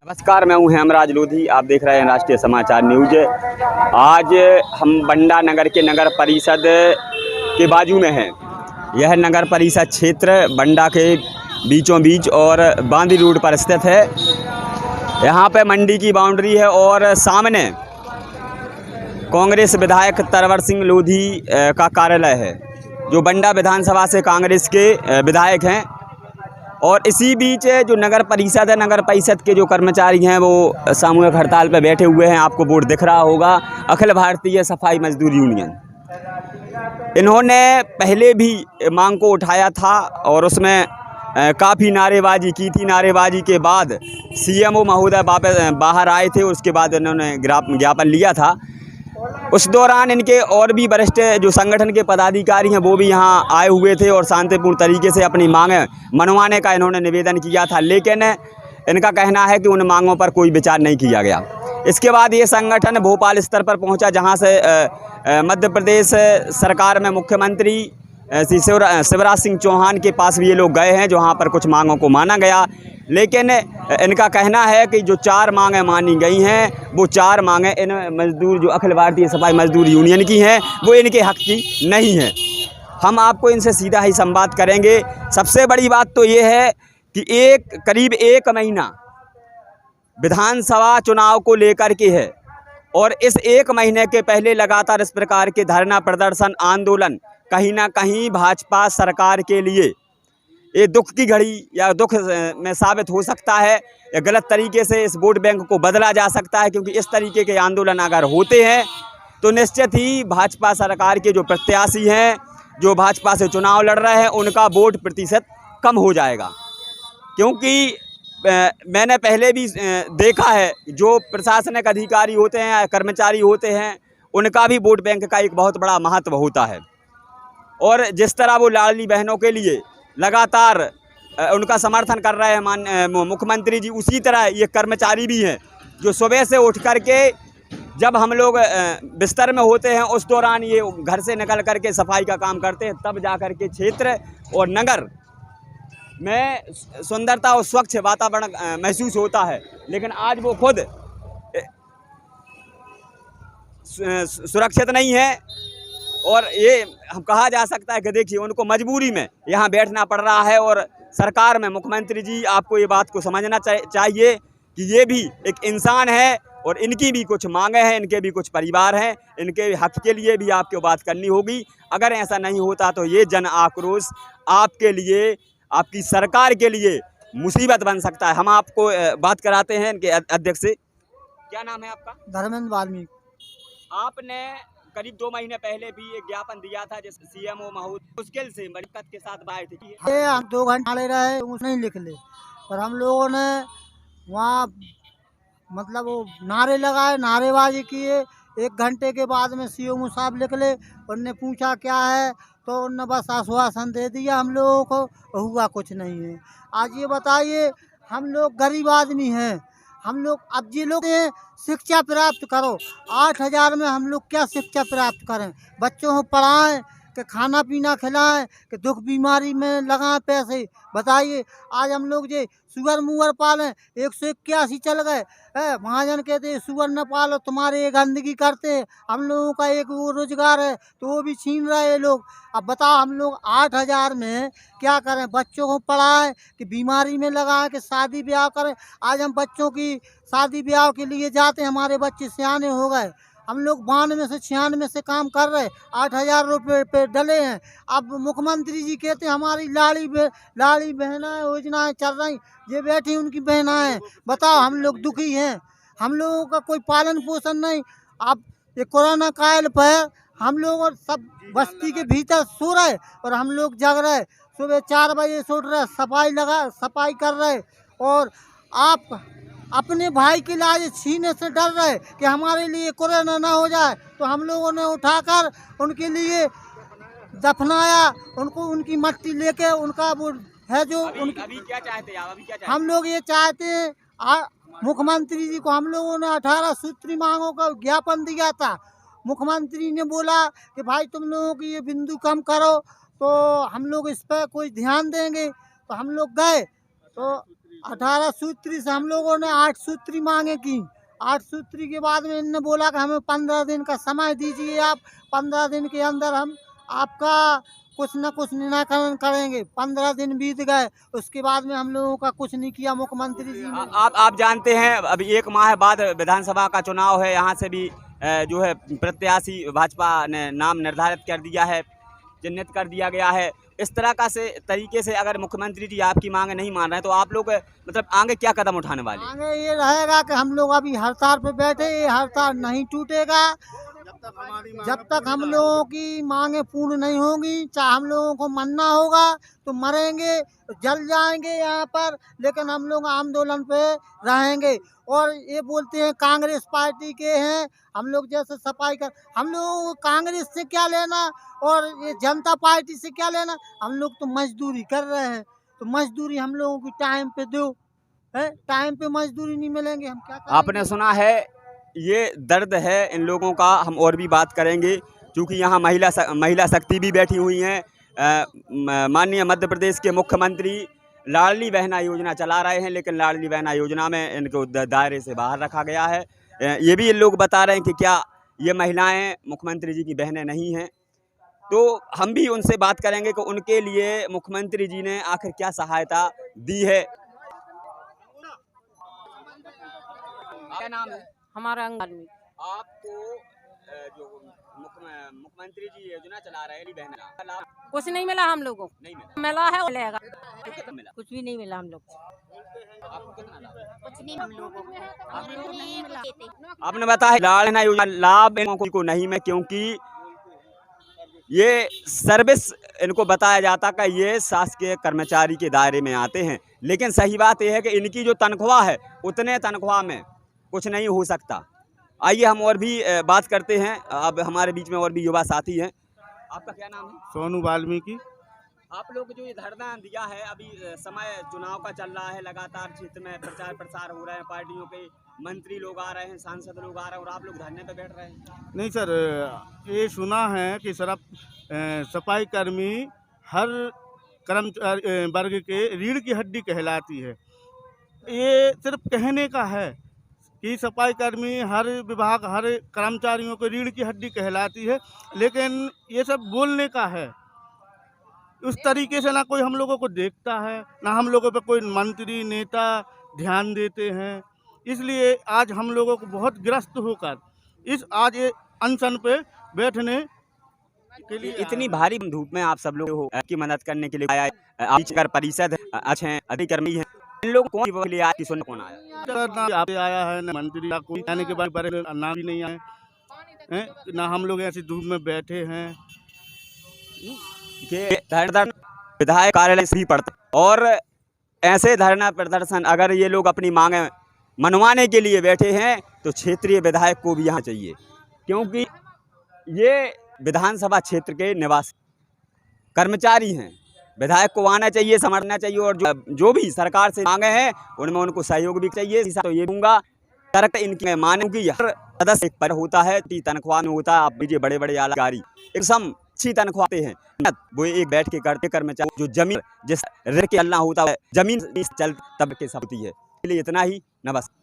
नमस्कार, मैं हूं हेमराज लोधी। आप देख रहे हैं राष्ट्रीय समाचार न्यूज। आज हम बंडा नगर के नगर परिषद के बाजू में हैं। यह नगर परिषद क्षेत्र बंडा के बीचों बीच और बांदी रोड पर स्थित है। यहां पे मंडी की बाउंड्री है और सामने कांग्रेस विधायक तरवर सिंह लोधी का कार्यालय है, जो बंडा विधानसभा से कांग्रेस के विधायक हैं। और इसी बीच जो नगर परिषद है, नगर परिषद के जो कर्मचारी हैं वो सामूहिक हड़ताल पर बैठे हुए हैं। आपको बोर्ड दिख रहा होगा, अखिल भारतीय सफाई मजदूर यूनियन। इन्होंने पहले भी मांग को उठाया था और उसमें काफ़ी नारेबाजी की थी। नारेबाजी के बाद सीएमओ महोदय वापस बाहर आए थे। उसके बाद इन्होंने ज्ञापन लिया था। उस दौरान इनके और भी वरिष्ठ जो संगठन के पदाधिकारी हैं वो भी यहाँ आए हुए थे और शांतिपूर्ण तरीके से अपनी मांगें मनवाने का इन्होंने निवेदन किया था, लेकिन इनका कहना है कि उन मांगों पर कोई विचार नहीं किया गया। इसके बाद ये संगठन भोपाल स्तर पर पहुंचा, जहां से मध्य प्रदेश सरकार में मुख्यमंत्री श्री शिवराज सिंह चौहान के पास भी ये लोग गए हैं, जहाँ पर कुछ मांगों को माना गया। लेकिन इनका कहना है कि जो 4 मांगें मानी गई हैं वो 4 मांगें इन मजदूर जो अखिल भारतीय सफाई मजदूर यूनियन की हैं वो इनके हक की नहीं हैं। हम आपको इनसे सीधा ही संवाद करेंगे। सबसे बड़ी बात तो ये है कि करीब 1 महीना विधानसभा चुनाव को लेकर के है और इस 1 महीने के पहले लगातार इस प्रकार के धरना प्रदर्शन आंदोलन कहीं ना कहीं भाजपा सरकार के लिए ये दुख की घड़ी या दुख में साबित हो सकता है, या गलत तरीके से इस वोट बैंक को बदला जा सकता है। क्योंकि इस तरीके के आंदोलन अगर होते हैं तो निश्चित ही भाजपा सरकार के जो प्रत्याशी हैं, जो भाजपा से चुनाव लड़ रहे हैं, उनका वोट प्रतिशत कम हो जाएगा। क्योंकि मैंने पहले भी देखा है, जो प्रशासनिक अधिकारी होते हैं, कर्मचारी होते हैं, उनका भी वोट बैंक का एक बहुत बड़ा महत्व होता है। और जिस तरह वो लाडली बहनों के लिए लगातार उनका समर्थन कर रहे हैं मुख्यमंत्री जी, उसी तरह ये कर्मचारी भी हैं जो सुबह से उठ कर के जब हम लोग बिस्तर में होते हैं उस दौरान ये घर से निकल कर के सफाई का काम करते हैं, तब जा कर के क्षेत्र और नगर में सुंदरता और स्वच्छ वातावरण महसूस होता है। लेकिन आज वो खुद सुरक्षित नहीं है और ये हम कहा जा सकता है कि देखिए उनको मजबूरी में यहाँ बैठना पड़ रहा है। और सरकार में मुख्यमंत्री जी, आपको ये बात को समझना चाहिए कि ये भी एक इंसान है और इनकी भी कुछ मांगे हैं, इनके भी कुछ परिवार हैं, इनके हक के लिए भी आपको बात करनी होगी। अगर ऐसा नहीं होता तो ये जन आक्रोश आपके लिए, आपकी सरकार के लिए मुसीबत बन सकता है। हम आपको बात कराते हैं इनके अध्यक्ष से। क्या नाम है आपका? धर्मेंद्र वाल्मीकि। आपने करीब 2 महीने पहले भी एक ज्ञापन दिया था, जिस सीएमओ महोदय मुश्किल से दिक्कत के साथ बाहर थे। हम 2 घंटे खड़े रहे, उसने नहीं लिख ले, पर हम लोगों ने वहाँ मतलब वो नारे लगाए, नारेबाजी किए। 1 घंटे के बाद में सीएमओ साहब निकले, उनने पूछा क्या है, तो उनने बस आश्वासन दे दिया हम लोगों को, हुआ कुछ नहीं है। आज ये बताइए, हम लोग गरीब आदमी हैं, हम लोग अब ये लोग शिक्षा प्राप्त करो, 8,000 में हम लोग क्या शिक्षा प्राप्त करें? बच्चों को पढ़ाएं कि खाना पीना खिलाएं कि दुख बीमारी में लगाएं पैसे? बताइए। आज हम लोग जो सुअर मुअर पालें, 181 चल गए है। महाजन कहते हैं सुअर न पालो, तुम्हारे ये गंदगी करते हैं। हम लोगों का एक वो रोजगार है तो वो भी छीन रहे हैं लोग। अब बताओ, हम लोग 8,000 में क्या करें? बच्चों को पढ़ाएं कि बीमारी में लगाएं कि शादी ब्याह करें? आज हम बच्चों की शादी ब्याह के लिए जाते हैं, हमारे बच्चे सियाने हो गए, हम लोग 92 से 96 से काम कर रहे, 8,000 रुपये पे डले हैं। अब मुख्यमंत्री जी कहते हैं हमारी लाड़ी बहनाएं योजनाएं चल रही, ये बैठी उनकी बहनाएं। बताओ, हम लोग दुखी हैं, हम लोगों का कोई पालन पोषण नहीं। अब ये कोरोना काल पर हम लोग और सब बस्ती के भीतर सो रहे और हम लोग जग रहे। सुबह 4 बजे से उठ रहे, सफाई कर रहे, और आप अपने भाई की लाज छीनने से डर रहे कि हमारे लिए कोरोना ना हो जाए। तो हम लोगों ने उठाकर उनके लिए दफनाया, उनको उनकी मट्टी लेके उनका वो है जो अभी क्या चाहते हैं आप? अभी क्या चाहते हैं? हम लोग ये चाहते हैं, मुख्यमंत्री जी को हम लोगों ने 18 सूत्री मांगों का ज्ञापन दिया था। मुख्यमंत्री ने बोला कि भाई तुम लोगों की ये बिंदु कम करो तो हम लोग इस पर कोई ध्यान देंगे। तो हम लोग गए तो 18 सूत्री से हम लोगों ने 8 सूत्री मांगे की। 8 सूत्री के बाद में इनने बोला कि हमें 15 दिन का समय दीजिए, आप 15 दिन के अंदर हम आपका कुछ न कुछ निराकरण करेंगे। 15 दिन बीत गए, उसके बाद में हम लोगों का कुछ नहीं किया मुख्यमंत्री जी ने। आप जानते हैं अभी 1 माह बाद विधानसभा का चुनाव है, यहाँ से भी जो है प्रत्याशी भाजपा ने नाम निर्धारित कर दिया है, चिन्हित कर दिया गया है। इस तरह का तरीके से अगर मुख्यमंत्री जी आपकी मांग नहीं मान रहे हैं तो आप लोग मतलब आगे क्या कदम उठाने वाले? आगे ये रहेगा कि हम लोग अभी हड़ताल पे बैठे, ये हड़ताल नहीं टूटेगा जब तक हम लोगों की मांगे पूर्ण नहीं होंगी। चाहे हम लोगों को मरना होगा तो मरेंगे, जल जाएंगे यहाँ पर, लेकिन हम लोग आंदोलन पे रहेंगे। और ये बोलते हैं कांग्रेस पार्टी के हैं, हम लोग जैसे सफाई कर, हम लोगों को कांग्रेस से क्या लेना और ये जनता पार्टी से क्या लेना। हम लोग तो मजदूरी कर रहे हैं, तो मजदूरी हम लोगों की टाइम पे दो, है टाइम पे मजदूरी नहीं मिलेंगे हम क्या करेंगे? आपने सुना है, ये दर्द है इन लोगों का। हम और भी बात करेंगे क्योंकि यहाँ महिला शक्ति भी बैठी हुई हैं। माननीय मध्य प्रदेश के मुख्यमंत्री लाडली बहना योजना चला रहे हैं, लेकिन लाडली बहना योजना में इनको दायरे से बाहर रखा गया है। ये भी लोग बता रहे हैं कि क्या ये महिलाएं मुख्यमंत्री जी की बहनें नहीं हैं। तो हम भी उनसे बात करेंगे कि उनके लिए मुख्यमंत्री जी ने आखिर क्या सहायता दी है। क्या नाम है? हमारा आदमी आपको जो मुख्यमंत्री जी योजना चला रहे हैं बहना, कुछ नहीं मिला हम लोगों को। नहीं मिला है मिलेगा, कितना मिला? कुछ भी नहीं मिला हम लोग को। आपको कितना लाभ? कुछ नहीं हम लोगों को, हम लोग नहीं मिला। आपने बताया लाडली योजना लाभ इनको नहीं है, क्योंकि ये सर्विस इनको बताया जाता कि ये शासकीय कर्मचारी के दायरे में आते हैं। लेकिन सही बात यह है कि इनकी जो तनख्वाह है उतने तनख्वाह में कुछ नहीं हो सकता। आइए हम और भी बात करते हैं। अब हमारे बीच में और भी युवा साथी हैं। आपका क्या नाम है? सोनू वाल्मीकि। आप लोग जो ये धरना दिया है, अभी समय चुनाव का चल रहा है, लगातार क्षेत्र में प्रचार प्रसार हो रहे हैं, पार्टियों के मंत्री लोग आ रहे हैं, सांसद लोग आ रहे हैं, और आप लोग धरने पे बैठ रहे हैं। नहीं सर, ये सुना है कि सर सफाई कर्मी हर कर्मचारी वर्ग के रीढ़ की हड्डी कहलाती है। ये सिर्फ कहने का है कि सफाई कर्मी हर विभाग हर कर्मचारियों को रीढ़ की हड्डी कहलाती है, लेकिन ये सब बोलने का है। उस तरीके से ना कोई हम लोगों को देखता है, ना हम लोगों पे कोई मंत्री नेता ध्यान देते हैं। इसलिए आज हम लोगों को बहुत ग्रस्त होकर आज ये अनशन पे बैठने के लिए इतनी भारी धूप में आप सब लोग हो की मदद करने के लिए आया है। आप नगर परिषद अच्छे अधिकर्मी हैं, इन लोग कौन के लिए आपकी सुन कौन आया? ना आप आया है, ना मंत्री ना कोई आने के बाद बड़े नाम भी नहीं आए हैं, ना हम लोग ऐसी धूप में बैठे हैं। धरना विधायक कार्यालय से ही पड़ता, और ऐसे धरना प्रदर्शन अगर ये लोग अपनी मांगे मनवाने के लिए बैठे हैं तो क्षेत्रीय विधायक को भी यहाँ चाहिए, क्योंकि ये विधानसभा क्षेत्र के निवासी कर्मचारी हैं। विधायक को आना चाहिए, समझना चाहिए, और जो भी सरकार से मांगे हैं उनमें उनको सहयोग भी चाहिए। तो ये दूंगा करेक्ट इनके मानव की हर सदस्य एक पर होता है, तनख्वाह में होता है। आप लीजिए बड़े बड़े आधिकारी एकदम अच्छी तनख्वाह हैं, वो एक बैठ के करते कर्मचारी जो जमीन जिस रेट के चलना होता है, जमीन चल तब के सब होती है। इसलिए इतना ही, नमस्कार।